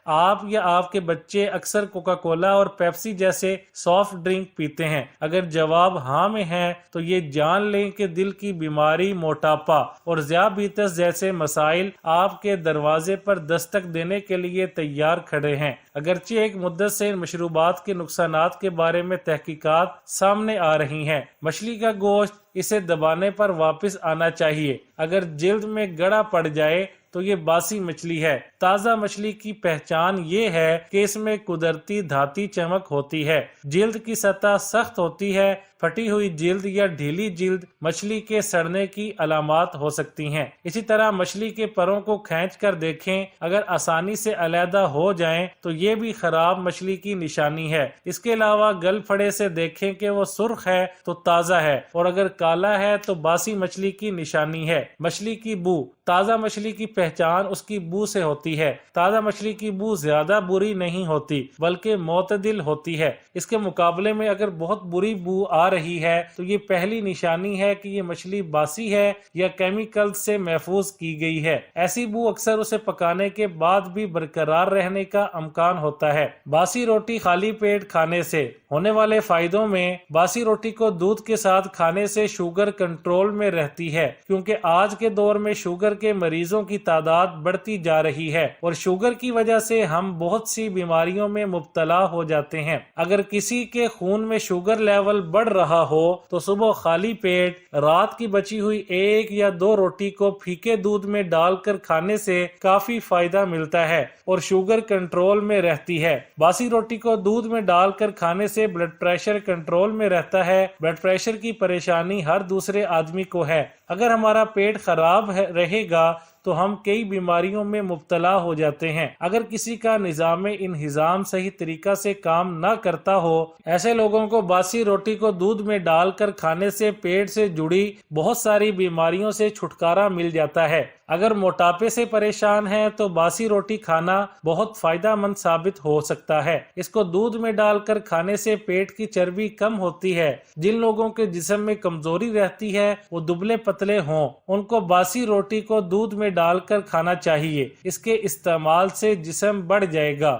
آپ یا آپ کے بچے اکثر کوکا کولا اور پیپسی جیسے سافٹ ڈرنک پیتے ہیں؟ اگر جواب ہاں میں ہے تو یہ جان لیں کہ دل کی بیماری، موٹاپا اور ذیابیطس جیسے مسائل آپ کے دروازے پر دستک دینے کے لیے تیار کھڑے ہیں۔ اگرچہ ایک مدت سے ان مشروبات کے نقصانات کے بارے میں تحقیقات سامنے آ رہی ہیں۔ مچھلی کا گوشت، اسے دبانے پر واپس آنا چاہیے۔ اگر جلد میں گڑا پڑ جائے تو یہ باسی مچھلی ہے۔ تازہ مچھلی کی پہچان یہ ہے کہ اس میں قدرتی دھاتی چمک ہوتی ہے، جلد کی سطح سخت ہوتی ہے۔ پھٹی ہوئی جلد یا ڈھیلی جلد مچھلی کے سڑنے کی علامات ہو سکتی ہیں۔ اسی طرح مچھلی کے پروں کو کھینچ کر دیکھیں، اگر آسانی سے علیحدہ ہو جائیں تو یہ بھی خراب مچھلی کی نشانی ہے۔ اس کے علاوہ گل پھڑے سے دیکھیں کہ وہ سرخ ہے تو تازہ ہے، اور اگر کالا ہے تو باسی مچھلی کی نشانی ہے۔ مچھلی کی بو، تازہ مچھلی کی پہچان اس کی بو سے ہوتی ہے۔ تازہ مچھلی کی بو زیادہ بری نہیں ہوتی بلکہ معتدل ہوتی ہے۔ اس کے مقابلے میں اگر بہت بری بو آ رہی ہے تو یہ پہلی نشانی ہے کہ یہ مچھلی باسی ہے یا کیمیکل سے محفوظ کی گئی ہے۔ ایسی بو اکثر اسے پکانے کے بعد بھی برقرار رہنے کا امکان ہوتا ہے۔ باسی روٹی خالی پیٹ کھانے سے ہونے والے فائدوں میں، باسی روٹی کو دودھ کے ساتھ کھانے سے شوگر کنٹرول میں رہتی ہے، کیونکہ آج کے دور میں شوگر کے مریضوں کی تعداد بڑھتی جا رہی ہے اور شوگر کی وجہ سے ہم بہت سی بیماریوں میں مبتلا ہو جاتے ہیں۔ اگر کسی کے خون میں شوگر لیول بڑھ رہا ہو تو صبح خالی پیٹ رات کی بچی ہوئی 1 یا 2 روٹی کو پھیکے دودھ میں ڈال کر کھانے سے کافی فائدہ ملتا ہے اور شوگر کنٹرول میں رہتی ہے۔ باسی روٹی کو دودھ میں ڈال کر کھانے سے بلڈ پریشر کنٹرول میں رہتا ہے۔ بلڈ پریشر کی پریشانی ہر دوسرے آدمی کو ہے۔ اگر ہمارا پیٹ خراب رہے گا تو ہم کئی بیماریوں میں مبتلا ہو جاتے ہیں۔ اگر کسی کا نظام انہضام صحیح طریقہ سے کام نہ کرتا ہو، ایسے لوگوں کو باسی روٹی کو دودھ میں ڈال کر کھانے سے پیٹ سے جڑی بہت ساری بیماریوں سے چھٹکارا مل جاتا ہے۔ اگر موٹاپے سے پریشان ہیں تو باسی روٹی کھانا بہت فائدہ مند ثابت ہو سکتا ہے۔ اس کو دودھ میں ڈال کر کھانے سے پیٹ کی چربی کم ہوتی ہے۔ جن لوگوں کے جسم میں کمزوری رہتی ہے، وہ دبلے پتلے ہوں، ان کو باسی روٹی کو دودھ میں ڈال کر کھانا چاہیے۔ اس کے استعمال سے جسم بڑھ جائے گا۔